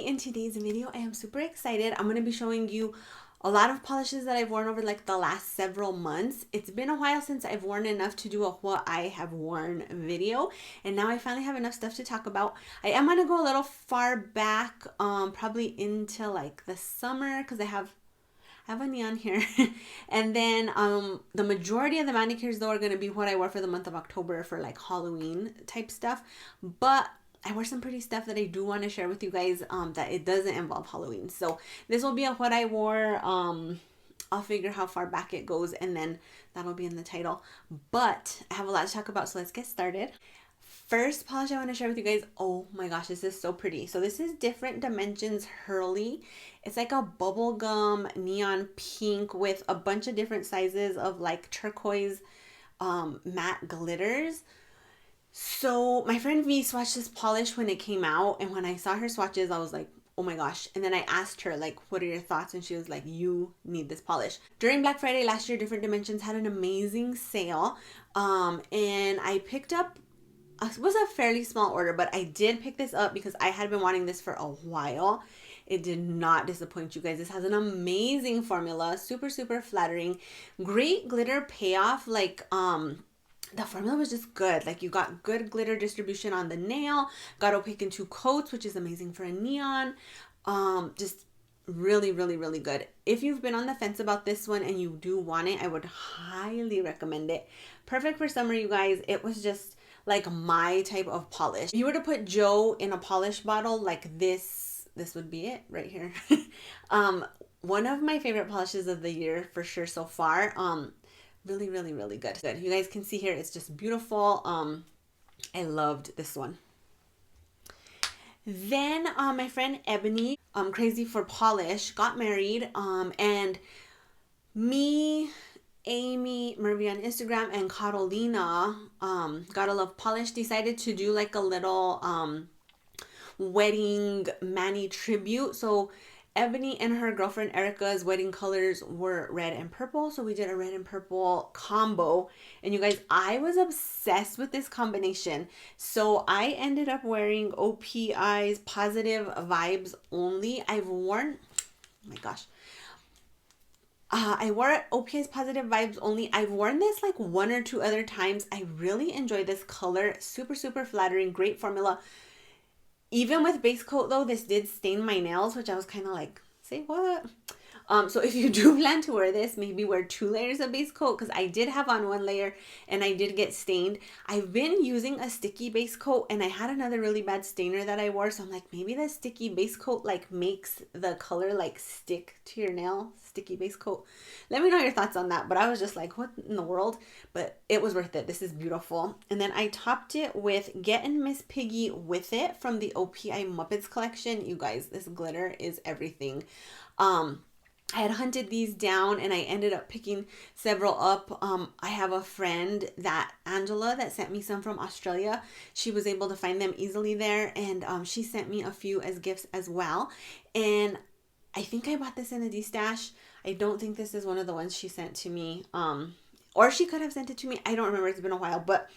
in today's video, I am super excited. I'm going to be showing you a lot of polishes that I've worn over like the last several months. It's been a while since I've worn enough to do a what I have worn video, and now I finally have enough stuff to talk about. I am going to go a little far back, probably into like the summer, because I have a neon here. And then the majority of the manicures though are going to be what I wore for the month of October for like Halloween type stuff, but I wore some pretty stuff that I do want to share with you guys that it doesn't involve Halloween. So this will be a what I wore. I'll figure how far back it goes, and then that'll be in the title. But I have a lot to talk about, so let's get started. First polish I want to share with you guys, oh my gosh, this is so pretty. So this is Different Dimensions Hurley. It's like a bubblegum neon pink with a bunch of different sizes of like turquoise matte glitters. So my friend V swatched this polish when it came out, and when I saw her swatches, I was like, oh my gosh. And then I asked her, like, what are your thoughts? And she was like, you need this polish. During Black Friday last year, Different Dimensions had an amazing sale. And I picked up, it was a fairly small order, but I did pick this up because I had been wanting this for a while. It did not disappoint, you guys. This has an amazing formula, super, super flattering, great glitter payoff. Like, the formula was just good. Like, you got good glitter distribution on the nail, got opaque in 2 coats, which is amazing for a neon. Just really, really, really good. If you've been on the fence about this one and you do want it, I would highly recommend it. Perfect for summer, you guys. It was just like my type of polish. If you were to put Joe in a polish bottle like this would be it right here. One of my favorite polishes of the year for sure so far. Really, really, really good. You guys can see here, it's just beautiful. I loved this one. Then my friend Ebony, crazy for polish, got married, and me, Amy, Maria on Instagram, and Carolina, Gotta Love Polish, decided to do like a little wedding mani tribute. So Ebony and her girlfriend Erica's wedding colors were red and purple, so we did a red and purple combo. And you guys, I was obsessed with this combination, so I ended up wearing OPI's Positive Vibes Only. I've worn, oh my gosh, I wore OPI's Positive Vibes Only. I've worn this like 1 or 2 other times. I really enjoy this color. Super, super flattering, great formula. Even with base coat though, this did stain my nails, which I was kind of like, say what? So if you do plan to wear this, maybe wear 2 layers of base coat, because I did have on 1 layer and I did get stained. I've been using a sticky base coat, and I had another really bad stainer that I wore, so I'm like, maybe the sticky base coat like makes the color like stick to your nail. Sticky base coat. Let me know your thoughts on that, but I was just like, what in the world? But it was worth it. This is beautiful. And then I topped it with Gettin Miss Piggy With It from the OPI Muppets collection. You guys, this glitter is everything. I had hunted these down and I ended up picking several up. I have a friend, Angela, that sent me some from Australia. She was able to find them easily there, and she sent me a few as gifts as well. And I think I bought this in a D-stash. I don't think this is one of the ones she sent to me. Or she could have sent it to me. I don't remember. It's been a while. But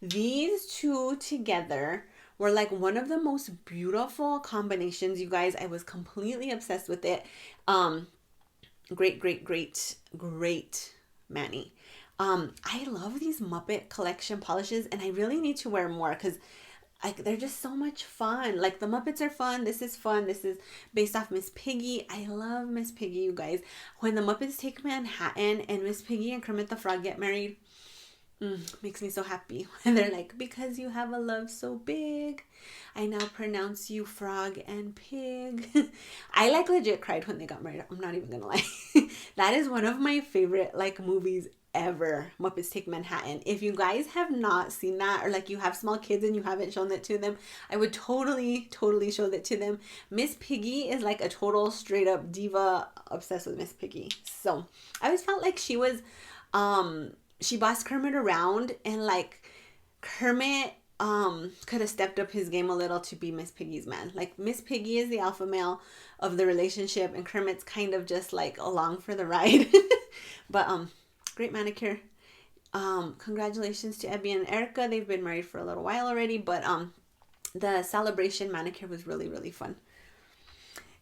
these 2 together were like one of the most beautiful combinations, you guys. I was completely obsessed with it. Great, great, great, great mani. I love these Muppet collection polishes, and I really need to wear more because they're just so much fun. Like, the Muppets are fun. This is fun. This is based off Miss Piggy. I love Miss Piggy, you guys. When the Muppets Take Manhattan and Miss Piggy and Kermit the Frog get married, makes me so happy. And they're like, because you have a love so big, I now pronounce you frog and pig. I like legit cried when they got married. I'm not even gonna lie. That is one of my favorite like movies ever, Muppets Take Manhattan. If you guys have not seen that, or like you have small kids and you haven't shown that to them, I would totally show that to them. Miss Piggy is like a total straight up diva, obsessed with Miss Piggy. So I always felt like she was she bossed Kermit around, and like Kermit could have stepped up his game a little to be Miss Piggy's man. Like, Miss Piggy is the alpha male of the relationship, and Kermit's kind of just like along for the ride. But great manicure. Congratulations to Ebby and Erica. They've been married for a little while already, but the celebration manicure was really, really fun.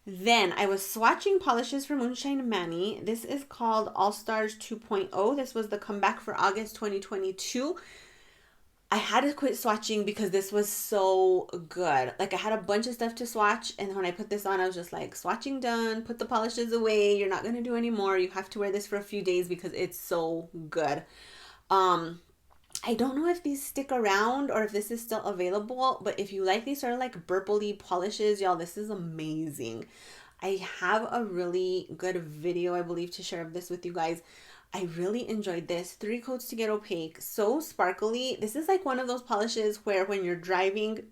Then I was swatching polishes for Moonshine Manny. This is called Allstars 2.0. This was the comeback for August 2022. I had to quit swatching because this was so good. Like, I had a bunch of stuff to swatch, and when I put this on, I was just like, swatching done, put the polishes away. You're not going to do any more. You have to wear this for a few days because it's so good. I don't know if these stick around or if this is still available, but if you like these sort of like purpley polishes, y'all, this is amazing. I have a really good video, I believe, to share of this with you guys. I really enjoyed this. 3 coats to get opaque. So sparkly. This is like one of those polishes where when you're driving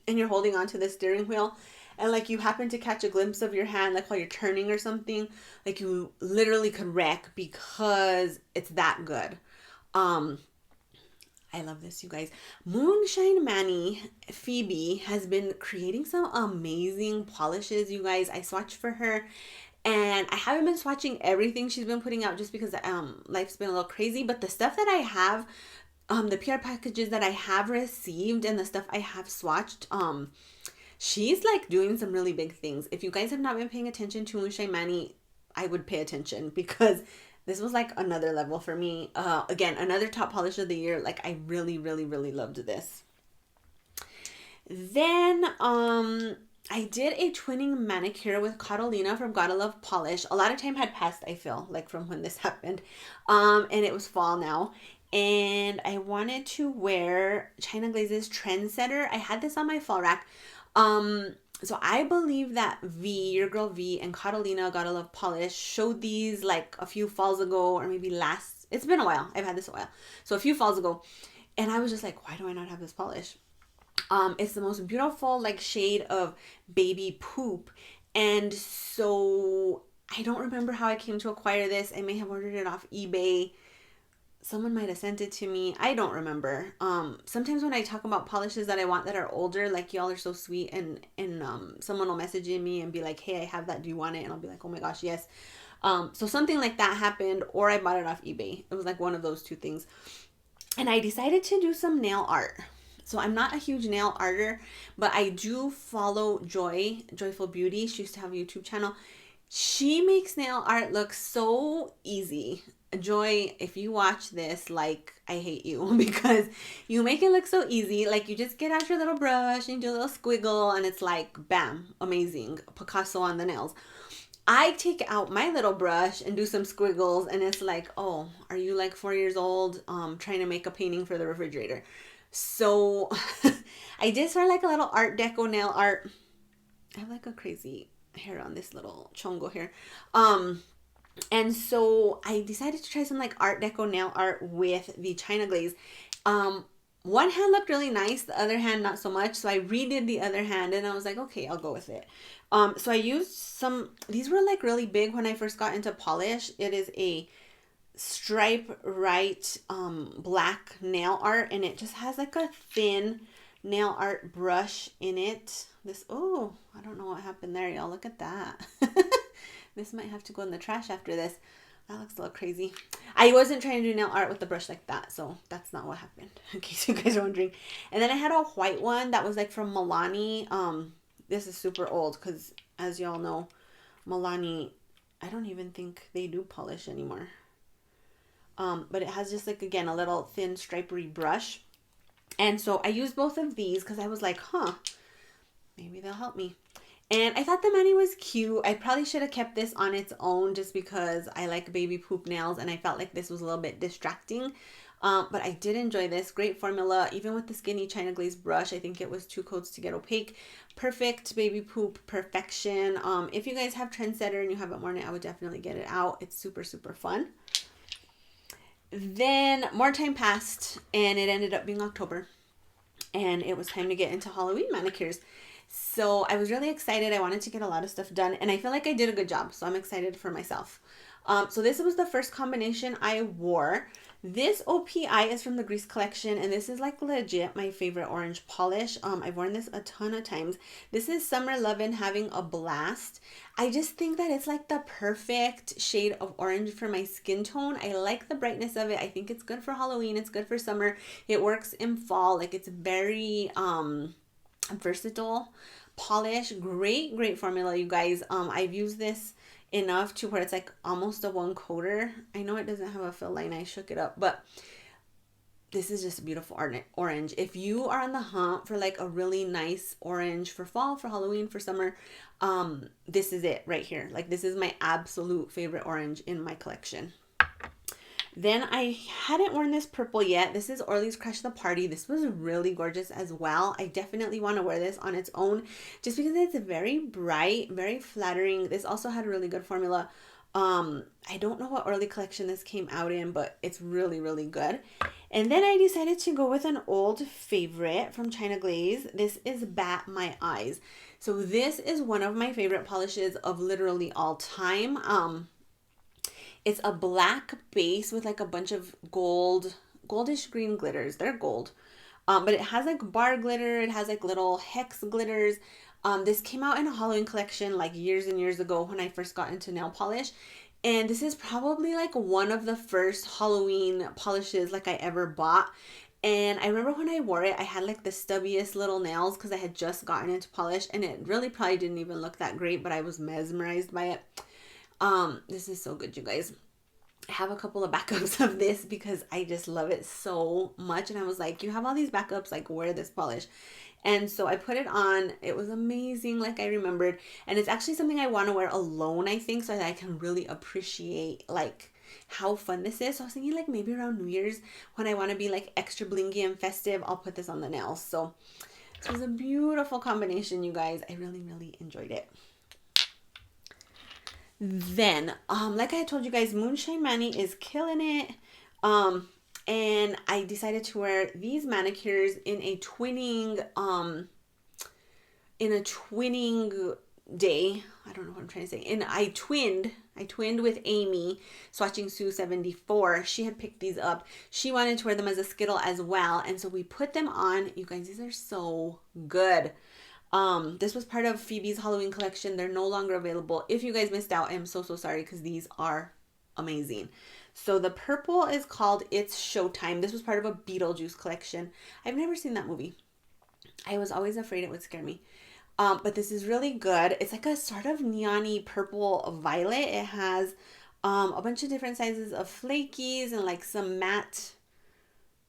and you're holding onto the steering wheel and like you happen to catch a glimpse of your hand like while you're turning or something, like you literally could wreck because it's that good. I love this, you guys. Moonshine Manny Phoebe has been creating some amazing polishes, you guys. I swatched for her, and I haven't been swatching everything she's been putting out just because life's been a little crazy. But the stuff that I have, the PR packages that I have received and the stuff I have swatched, she's like doing some really big things. If you guys have not been paying attention to Moonshine Manny, I would pay attention because this was like another level for me. Again, another top polish of the year. Like, I really, really, really loved this. Then I did a twinning manicure with Catalina from Gotta Love Polish. A lot of time had passed, I feel, like from when this happened. And it was fall now. And I wanted to wear China Glaze's Trendsetter. I had this on my fall rack. So I believe that V, your girl V, and Catalina Gotta Love Polish showed these like a few falls ago, or maybe last. It's been a while. I've had this a while. So a few falls ago. And I was just like, why do I not have this polish? It's the most beautiful like shade of baby poop. And so I don't remember how I came to acquire this. I may have ordered it off eBay. Someone might have sent it to me. I don't remember. Sometimes when I talk about polishes that I want that are older, like, y'all are so sweet, and someone will message me and be like, hey, I have that. Do you want it? And I'll be like, oh my gosh, yes. So something like that happened, or I bought it off eBay. It was like one of those two things. And I decided to do some nail art. So I'm not a huge nail arter, but I do follow Joyful Beauty. She used to have a YouTube channel. She makes nail art look so easy. Joy, if you watch this, like, I hate you because you make it look so easy. Like, you just get out your little brush and you do a little squiggle and it's like, bam, amazing. Picasso on the nails. I take out my little brush and do some squiggles and it's like, oh, are you like 4 years old trying to make a painting for the refrigerator? So I did sort of like a little art deco nail art. I have like a crazy hair on this little chongo here. And so I decided to try some like art deco nail art with the China Glaze. One hand looked really nice, the other hand not so much. So I redid the other hand and I was like, okay, I'll go with it. So I used some, these were like really big when I first got into polish. It is a stripe right black nail art, and it just has like a thin nail art brush in it. This, oh, I don't know what happened there, y'all. Look at that. This might have to go in the trash after this. That looks a little crazy. I wasn't trying to do nail art with the brush like that, so that's not what happened, in case you guys are wondering. And then I had a white one that was like from Milani. This is super old because, as y'all know, Milani, I don't even think they do polish anymore. But it has just like, again, a little thin stripery brush. And so I used both of these because I was like, maybe they'll help me. And I thought the Manny was cute. I probably should have kept this on its own just because I like baby poop nails and I felt like this was a little bit distracting. But I did enjoy this. Great formula. Even with the skinny China Glaze brush, I think it was 2 coats to get opaque. Perfect baby poop perfection. If you guys have Trendsetter and you haven't worn it, I would definitely get it out. It's super, super fun. Then more time passed and it ended up being October. And it was time to get into Halloween manicures. So I was really excited. I wanted to get a lot of stuff done and I feel like I did a good job. So I'm excited for myself. So this was the first combination I wore. This OPI is from the Grease collection and this is like legit my favorite orange polish. I've worn this a ton of times. This is Summer Lovin' Having a Blast. I just think that it's like the perfect shade of orange for my skin tone. I like the brightness of it. I think it's good for Halloween. It's good for summer. It works in fall. Like, it's very versatile polish. Great formula, you guys. I've used this enough to where it's like almost a one coater. I know it doesn't have a fill line, I shook it up, but this is just a beautiful orange. If you are on the hunt for like a really nice orange for fall, for Halloween, for summer, this is it right here. Like, this is my absolute favorite orange in my collection. Then I hadn't worn this purple yet. This is Orly's Crush the Party. This was really gorgeous as well. I definitely want to wear this on its own just because it's very bright, very flattering. This also had a really good formula. I don't know what Orly collection this came out in, but it's really good. And then I decided to go with an old favorite from China Glaze. This is Bat My Eyes. So this is one of my favorite polishes of literally all time. It's a black base with like a bunch of goldish green glitters. They're gold. But it has like bar glitter. It has like little hex glitters. This came out in a Halloween collection like years and years ago when I first got into nail polish. And this is probably like one of the first Halloween polishes like I ever bought. And I remember when I wore it, I had like the stubbiest little nails because I had just gotten into polish. And it really probably didn't even look that great, but I was mesmerized by it. This is so good, you guys. I have a couple of backups of this because I just love it so much. And I was like, you have all these backups, like wear this polish. And so I put it on. It was amazing, like I remembered. And it's actually something I want to wear alone, I think, so that I can really appreciate like how fun this is. So I was thinking like maybe around New Year's when I want to be like extra blingy and festive, I'll put this on the nails. So this was a beautiful combination, you guys. I really enjoyed it. Then, like I told you guys, Moonshine Manny is killing it. And I decided to wear these manicures in a twinning day. I don't know what I'm trying to say. And I twinned with Amy, Swatching Sue 74. She had picked these up. She wanted to wear them as a Skittle as well. And so we put them on. You guys, these are so good. This was part of Phoebe's Halloween collection. They're no longer available. If you guys missed out, I'm so sorry because these are amazing. So the purple is called It's Showtime. This was part of a Beetlejuice collection. I've never seen that movie. I was always afraid it would scare me. But this is really good. It's like a sort of neon-y purple violet. It has a bunch of different sizes of flakies and like some matte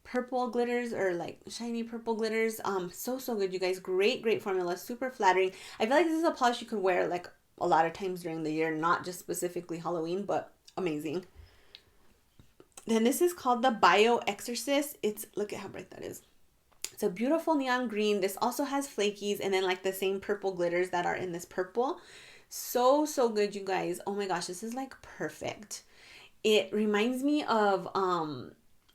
purple glitters or like shiny purple glitters. So good, you guys. Great formula. Super flattering. I feel like this is a polish you could wear like a lot of times during the year, not just specifically Halloween, but amazing. Then this is called the Bio Exorcist. Look at how bright that is. It's a beautiful neon green. This also has flakies and then like the same purple glitters that are in this purple. So good, you guys. Oh my gosh, this is like perfect. It reminds me of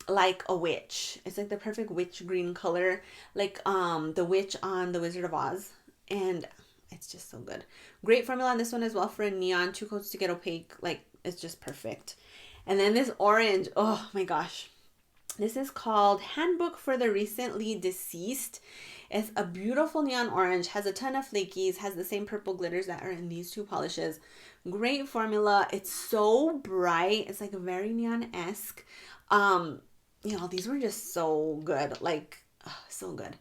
like a witch. It's like the perfect witch green color, like the witch on The Wizard of Oz. And it's just so good. Great formula on this one as well for a neon. 2 coats to get opaque. Like, it's just perfect. And then this orange, oh my gosh. This is called Handbook for the Recently Deceased. It's a beautiful neon orange, has a ton of flakies, has the same purple glitters that are in these two polishes. Great formula. It's so bright. It's like very neon-esque. You know, these were just so good. Like, so good.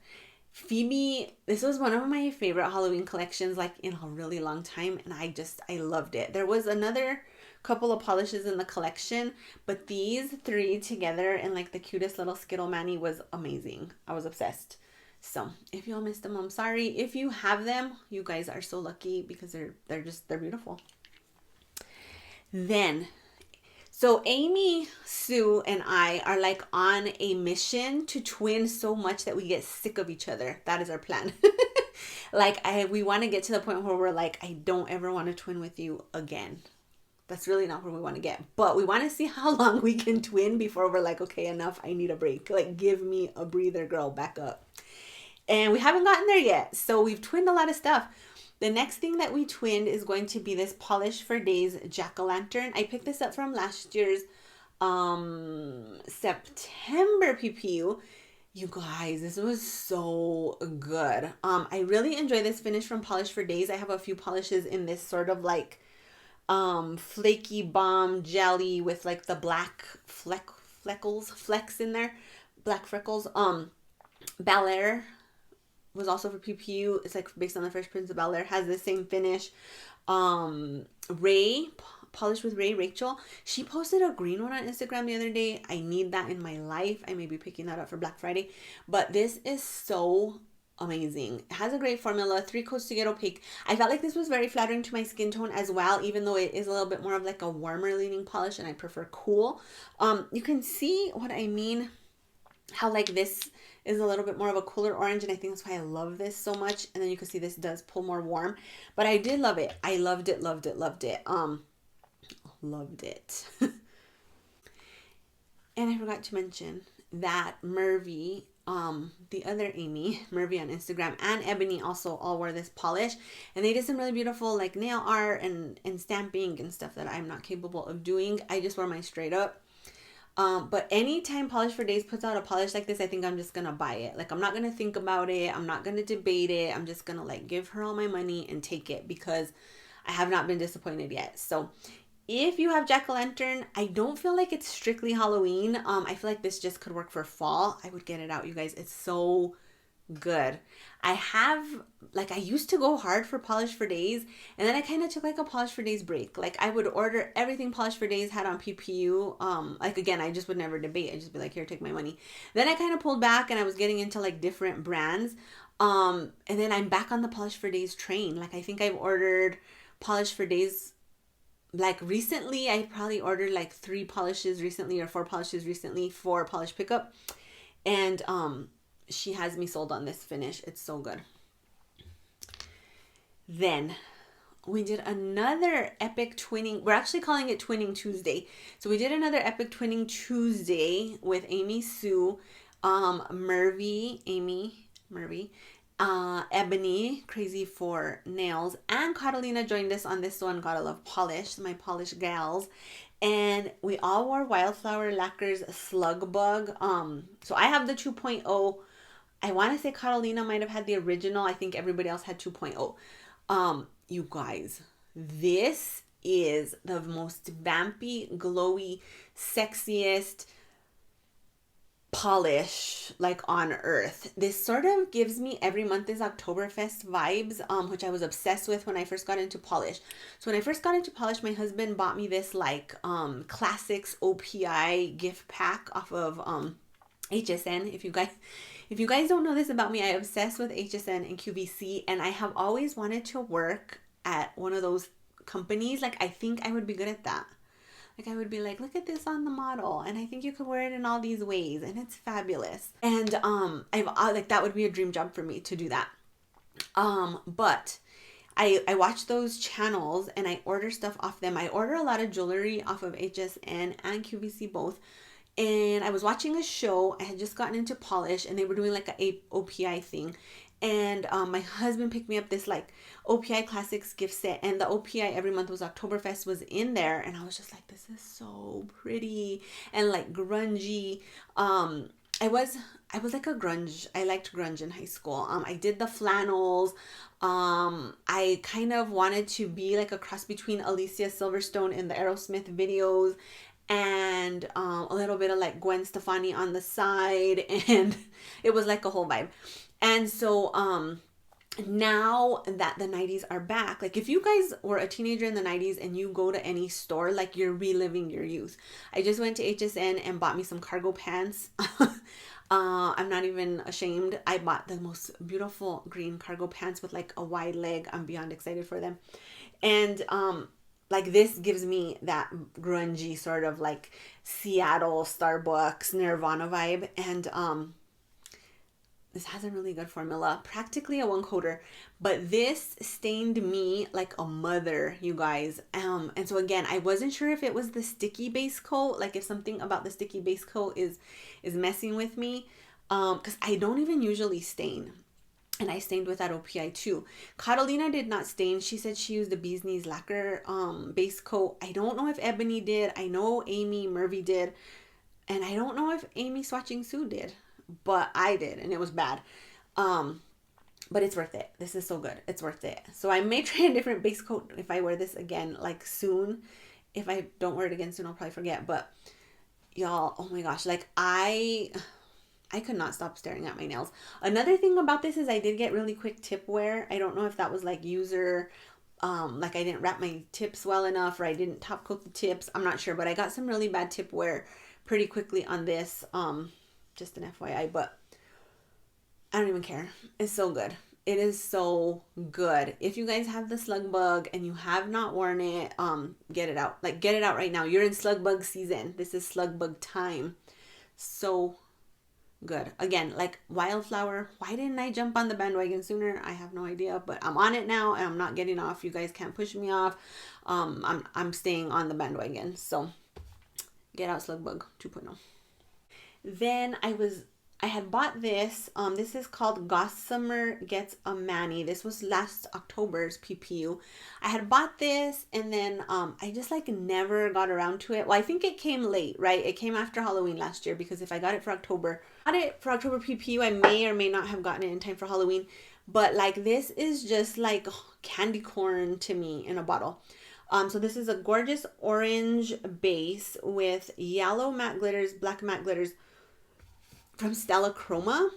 Phoebe, this was one of my favorite Halloween collections like in a really long time, and I loved it. There was another couple of polishes in the collection, but these three together in like the cutest little Skittle Manny was amazing. I was obsessed. So if y'all missed them, I'm sorry. If you have them, you guys are so lucky because they're beautiful. Then, so Amy, Sue, and I are like on a mission to twin so much that we get sick of each other. That is our plan. Like we want to get to the point where we're like, I don't ever want to twin with you again. That's really not where we want to get. But we want to see how long we can twin before we're like, okay, enough. I need a break. Like, give me a breather, girl. Back up. And we haven't gotten there yet. So we've twinned a lot of stuff. The next thing that we twinned is going to be this Polish for Days Jack-o'-lantern. I picked this up from last year's September PPU. You guys, this was so good. I really enjoy this finish from Polish for Days. I have a few polishes in this sort of like flaky bomb jelly with like the black flecks in there, black freckles. Bel Air was also for PPU. It's like based on the Fresh Prince of Bel-Air. Has the same finish. Ray, Polish with Rachel, she posted a green one on Instagram the other day. I need that in my life. I may be picking that up for Black Friday. But this is so amazing. It has a great formula, 3 coats to get opaque. I felt like this was very flattering to my skin tone as well, even though it is a little bit more of like a warmer leaning polish and I prefer cool. You can see what I mean, how like this is a little bit more of a cooler orange, and I think that's why I love this so much. And then you can see this does pull more warm, but I did love it. I loved it, loved it, loved it. Loved it. And I forgot to mention that Murphy, the other Amy, Murphy on Instagram, and Ebony also all wore this polish, and they did some really beautiful like nail art and stamping and stuff that I'm not capable of doing. I just wore mine straight up. But anytime Polish for Days puts out a polish like this, I think I'm just gonna buy it. Like, I'm not gonna think about it. I'm not gonna debate it. I'm just gonna like give her all my money and take it, because I have not been disappointed yet. So if you have jack-o'-lantern, I don't feel like it's strictly Halloween. I feel like this just could work for fall. I would get it out, you guys. It's so good. I used to go hard for Polish for Days, and then I kind of took like a Polish for Days break. Like, I would order everything Polish for Days had on PPU. Like, again, I just would never debate. I'd just be like, here, take my money. Then I kind of pulled back, and I was getting into like different brands. And then I'm back on the Polish for Days train. Like, I think I've ordered Polish for Days like recently. I probably ordered like 3 polishes recently or 4 polishes recently for polish pickup, and she has me sold on this finish. It's so good. Then we did another epic twinning. We're actually calling it Twinning Tuesday. So we did another epic Twinning Tuesday with Amy Sue, Murphy, Ebony, crazy for nails, and Catalina joined us on this one. Gotta love polish, my polish gals. And we all wore Wildflower Lacquer's Slug Bug. So I have the 2.0. I want to say Catalina might have had the original. I think everybody else had 2.0. You guys, this is the most vampy, glowy, sexiest polish like on earth. This sort of gives me Every Month is Oktoberfest vibes, which I was obsessed with when I first got into polish. So when I first got into polish, my husband bought me this like classics OPI gift pack off of HSN. If you guys don't know this about me, I obsess with HSN and QVC, and I have always wanted to work at one of those companies. Like, I think I would be good at that. Like, I would be like, look at this on the model, and I think you could wear it in all these ways, and it's fabulous. And I've like, that would be a dream job for me to do that. But I watch those channels and I order stuff off them. I order a lot of jewelry off of HSN and QVC both. And I was watching a show. I had just gotten into polish, and they were doing like a OPI thing. And my husband picked me up this like OPI Classics gift set, and the OPI Every Month was Oktoberfest was in there, and I was just like, this is so pretty and like grungy. I was like a grunge. I liked grunge in high school. I did the flannels. I kind of wanted to be like a cross between Alicia Silverstone in the Aerosmith videos, and a little bit of like Gwen Stefani on the side, and it was like a whole vibe. And so now that the 90s are back, like if you guys were a teenager in the 90s and you go to any store, like you're reliving your youth. I just went to HSN and bought me some cargo pants. I'm not even ashamed. I bought the most beautiful green cargo pants with like a wide leg. I'm beyond excited for them. And like, this gives me that grungy sort of like Seattle, Starbucks, Nirvana vibe. And this has a really good formula, practically a 1-coater, but this stained me like a mother, you guys. And so again, I wasn't sure if it was the sticky base coat, like if something about the sticky base coat is messing with me, because I don't even usually stain. And I stained with that OPI too. Catalina did not stain. She said she used the Bee's Knees Lacquer base coat. I don't know if Ebony did. I know Amy Murphy did. And I don't know if Amy Swatching Sue did. But I did, and it was bad. But it's worth it. This is so good. It's worth it. So I may try a different base coat if I wear this again, like soon. If I don't wear it again soon, I'll probably forget. But y'all, oh my gosh, like I could not stop staring at my nails. Another thing about this is I did get really quick tip wear. I don't know if that was like user, like I didn't wrap my tips well enough, or I didn't top coat the tips. I'm not sure, but I got some really bad tip wear pretty quickly on this. Just an FYI, but I don't even care. It's so good. It is so good. If you guys have the Slug Bug and you have not worn it, get it out. Like, get it out right now. You're in Slug Bug season. This is Slug Bug time. So good. Again, like Wildflower. Why didn't I jump on the bandwagon sooner? I have no idea, but I'm on it now and I'm not getting off. You guys can't push me off. I'm staying on the bandwagon. So get out Slug Bug 2.0. Then I had bought this. This is called Gossamer Gets a Mani. This was last October's PPU. I had bought this and then I just like never got around to it. Well, I think it came late, right? It came after Halloween last year, because if I got it for October PPU, I may or may not have gotten it in time for Halloween. But like, this is just like candy corn to me in a bottle. So this is a gorgeous orange base with yellow matte glitters, black matte glitters, from Stella Chroma.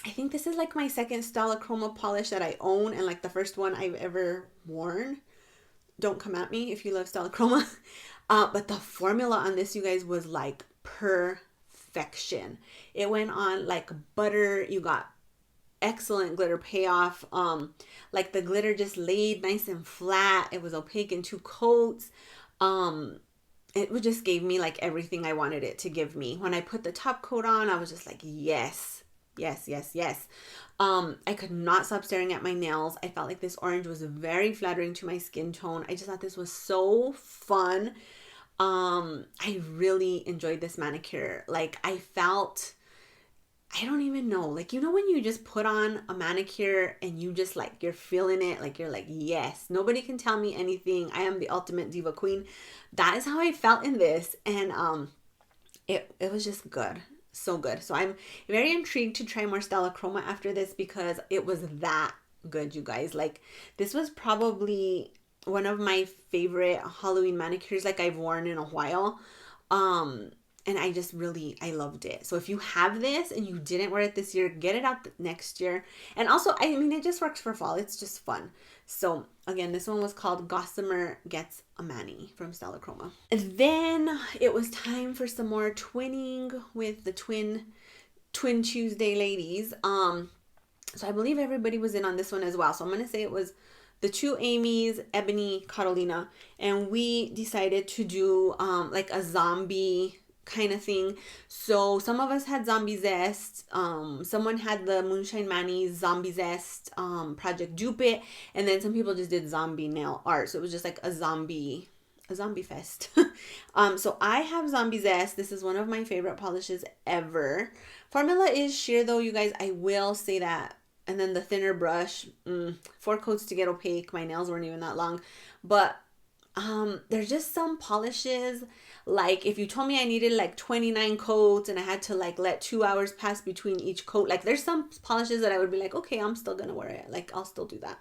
I think this is like my second Stella Chroma polish that I own, and like the first one I've ever worn. Don't come at me if you love Stella Chroma. But the formula on this, you guys, was like perfection. It went on like butter. You got excellent glitter payoff. Like the glitter just laid nice and flat. It was opaque in 2 coats. It just gave me like everything I wanted it to give me. When I put the top coat on, I was just like, yes, yes, yes, yes. I could not stop staring at my nails. I felt like this orange was very flattering to my skin tone. I just thought this was so fun. I really enjoyed this manicure. Like, I felt, I don't even know, like, you know, when you just put on a manicure and you just like, you're feeling it, like, you're like, yes, nobody can tell me anything. I am the ultimate diva queen. That is how I felt in this. And it was just good. So good. So I'm very intrigued to try more Stella Chroma after this, because it was that good, you guys. Like, this was probably one of my favorite Halloween manicures like I've worn in a while. And I just really, I loved it. So if you have this and you didn't wear it this year, get it out next year. And also, I mean, it just works for fall. It's just fun. So again, this one was called Gossamer Gets a Mani from Stella Chroma. And then it was time for some more twinning with the Twin Tuesday ladies. So I believe everybody was in on this one as well. So I'm going to say it was the 2 Amy's, Ebony, Catalina. And we decided to do like a zombie kind of thing. So some of us had Zombie Zest, someone had the Moonshine Manny's Zombie Zest Project Dupe It, and then some people just did zombie nail art. So it was just like a zombie fest. So I have Zombie Zest. This is one of my favorite polishes ever. Formula is sheer though, you guys, I will say that. And then the thinner brush, 4 coats to get opaque. My nails weren't even that long, but there's just some polishes, like if you told me I needed like 29 coats and I had to like let 2 hours pass between each coat, like there's some polishes that I would be like, okay, I'm still gonna wear it, like I'll still do that.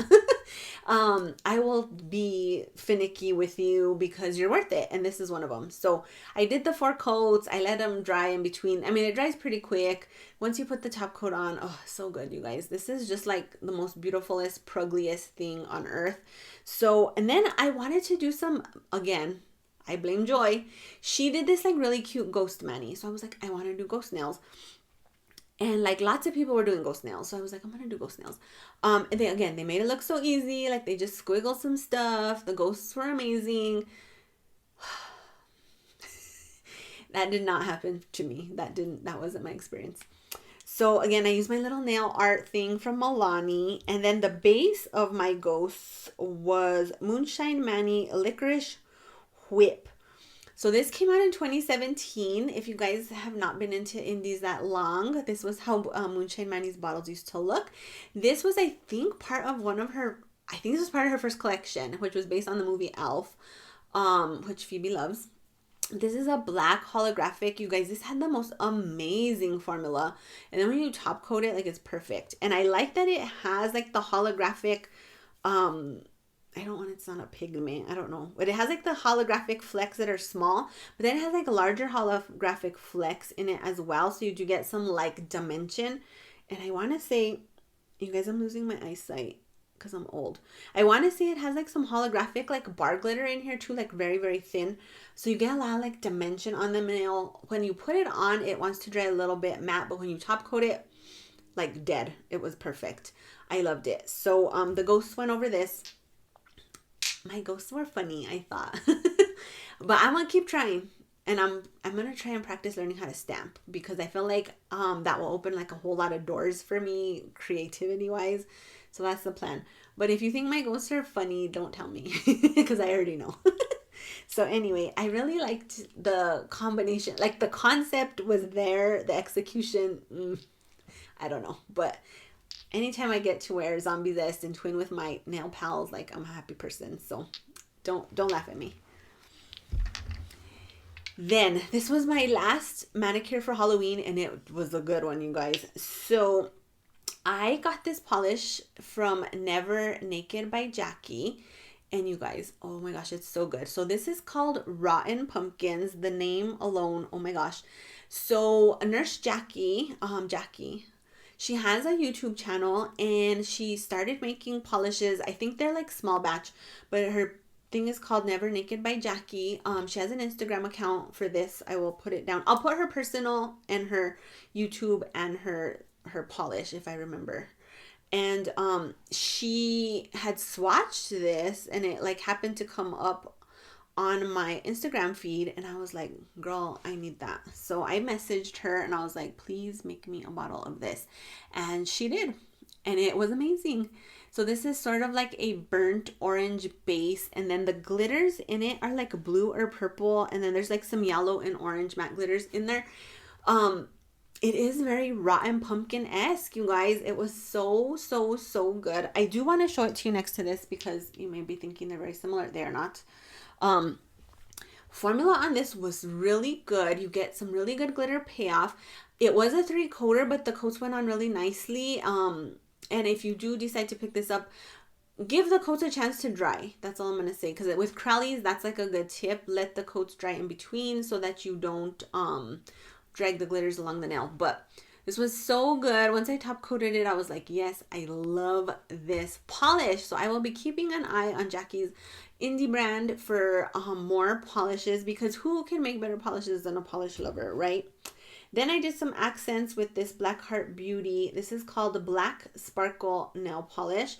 I will be finicky with you because you're worth it, and this is one of them. So I did the 4 coats. I let them dry in between. I mean, it dries pretty quick once you put the top coat on. Oh, so good, you guys. This is just like the most beautifulest, pruggliest thing on earth. So, and then I wanted to do some, again, I blame Joy. She did this like really cute ghost mani. So I was like, I want to do ghost nails. And like lots of people were doing ghost nails. So I was like, I'm going to do ghost nails. And they made it look so easy. Like they just squiggled some stuff. The ghosts were amazing. That did not happen to me. That wasn't my experience. So again, I used my little nail art thing from Milani. And then the base of my ghosts was Moonshine Mani Licorice Whip. So this came out in 2017. If you guys have not been into indies that long, this was how Moonshine Mani's bottles used to look. This was, I think, part of this was part of her first collection, which was based on the movie Elf, which Phoebe loves. This is a black holographic. You guys, this had the most amazing formula. And then when you top coat it, like it's perfect. And I like that it has like the holographic I don't want it's not a pigment. I don't know. But it has like the holographic flecks that are small. But then it has like larger holographic flecks in it as well. So you do get some like dimension. And I want to say, you guys, I'm losing my eyesight because I'm old. I want to say it has like some holographic like bar glitter in here too. Like very, very thin. So you get a lot of like dimension on the nail. When you put it on, it wants to dry a little bit matte. But when you top coat it, like dead. It was perfect. I loved it. So the ghosts went over this. My ghosts were funny, I thought. But I'm gonna keep trying, and I'm gonna try and practice learning how to stamp, because I feel like that will open like a whole lot of doors for me creativity wise. So that's the plan. But if you think my ghosts are funny, don't tell me, because I already know. So anyway, I really liked the combination. Like the concept was there, the execution, I don't know, but anytime I get to wear Zombie Zest and twin with my nail pals, like I'm a happy person. So don't laugh at me. Then this was my last manicure for Halloween, and it was a good one, you guys. So I got this polish from Never Naked by Jackie. And you guys, oh my gosh, it's so good. So this is called Rotten Pumpkins. The name alone, oh my gosh. So Nurse Jackie, she has a YouTube channel, and she started making polishes. I think they're like small batch, but her thing is called Never Naked by Jackie. She has an Instagram account for this. I will put it down. I'll put her personal and her YouTube and her polish if I remember. And she had swatched this, and it like happened to come up on my Instagram feed, and I was like, girl, I need that. So I messaged her and I was like, please make me a bottle of this. And she did, and it was amazing. So this is sort of like a burnt orange base, and then the glitters in it are like blue or purple, and then there's like some yellow and orange matte glitters in there. It is very Rotten Pumpkin-esque, you guys. It was so, so, so good. I do want to show it to you next to this, because you may be thinking they're very similar. They are not. Formula on this was really good. You get some really good glitter payoff. It was a 3-coater, but the coats went on really nicely. And if you do decide to pick this up, give the coats a chance to dry. That's all I'm going to say. Because with Crellys, that's like a good tip. Let the coats dry in between so that you don't drag the glitters along the nail. But this was so good. Once I top coated it, I was like, yes, I love this polish. So I will be keeping an eye on Jackie's indie brand for more polishes, because who can make better polishes than a polish lover, right? Then I did some accents with this Blackheart Beauty. This is called the Black Sparkle Nail Polish.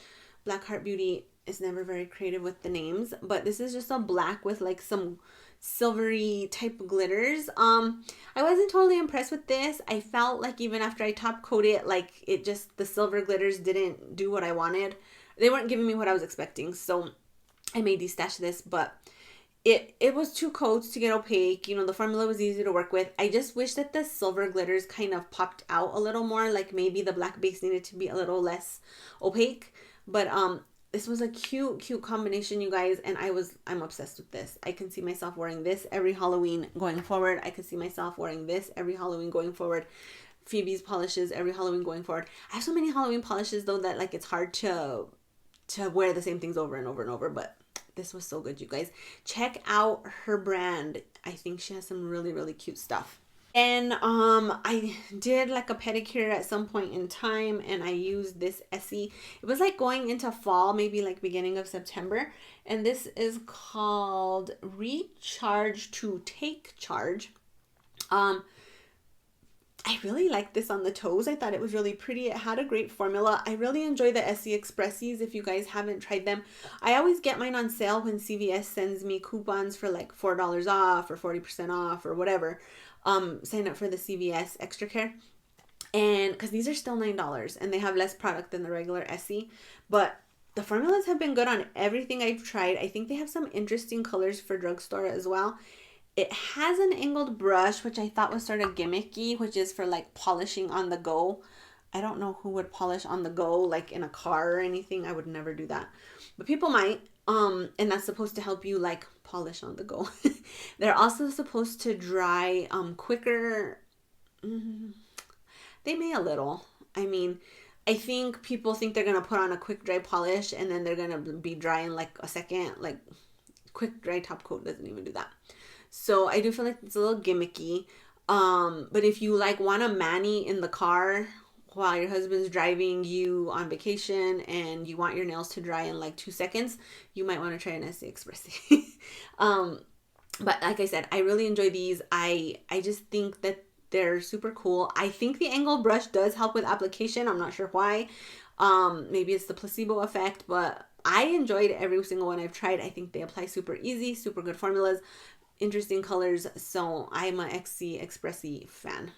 Blackheart Beauty is never very creative with the names, but this is just a black with like some silvery type glitters. I wasn't totally impressed with this. I felt like even after I top coated it, like it just, the silver glitters didn't do what I wanted. They weren't giving me what I was expecting, so I may destash this. But it was 2 coats to get opaque. You know, the formula was easy to work with. I just wish that the silver glitters kind of popped out a little more. Like maybe the black base needed to be a little less opaque. But this was a cute combination, you guys, and I'm obsessed with this. I can see myself wearing this every Halloween going forward. I can see myself wearing this every Halloween going forward. Phoebe's polishes every Halloween going forward. I have so many Halloween polishes though that like it's hard to wear the same things over and over and over, but this was so good, you guys. Check out her brand. I think she has some really, really cute stuff. And I did like a pedicure at some point in time, and I used this Essie. It was like going into fall, maybe like beginning of September. And this is called Recharge to Take Charge. I really liked this on the toes. I thought it was really pretty. It had a great formula. I really enjoy the Essie Expressies. If you guys haven't tried them, I always get mine on sale when CVS sends me coupons for like $4 off or 40% off or whatever. Sign up for the CVS Extra Care. And because these are still $9 and they have less product than the regular Essie. But the formulas have been good on everything I've tried. I think they have some interesting colors for drugstore as well. It has an angled brush, which I thought was sort of gimmicky, which is for like polishing on the go. I don't know who would polish on the go, like in a car or anything. I would never do that. But people might. And that's supposed to help you like polish on the go. They're also supposed to dry quicker. They may a little. I mean, I think people think they're gonna put on a quick dry polish and then they're gonna be dry in like a second. Like quick dry top coat doesn't even do that. So I do feel like it's a little gimmicky. But if you like want a mani in the car while your husband's driving you on vacation and you want your nails to dry in like 2 seconds, you might want to try an Essie Expressi. But like I said, I really enjoy these. I just think that they're super cool. I think the angle brush does help with application. I'm not sure why. Maybe it's the placebo effect, but I enjoyed every single one I've tried. I think they apply super easy, super good formulas, interesting colors. So I'm a Essie Expressi fan.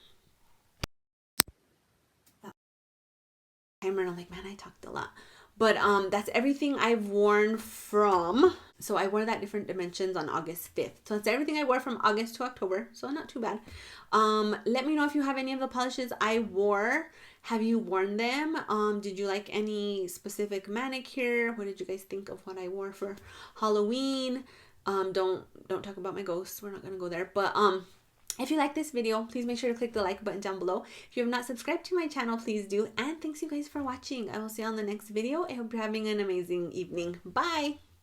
I'm like, man, I talked a lot. But that's everything I've worn from. So I wore that different dimensions on August 5th. So that's everything I wore from August to October. So not too bad. Let me know if you have any of the polishes I wore. Have you worn them? Did you like any specific manicure? What did you guys think of what I wore for Halloween? Don't talk about my ghosts. We're not gonna go there. But if you like this video, please make sure to click the like button down below. If you have not subscribed to my channel, please do. And thanks you guys for watching. I will see you on the next video. I hope you're having an amazing evening. Bye!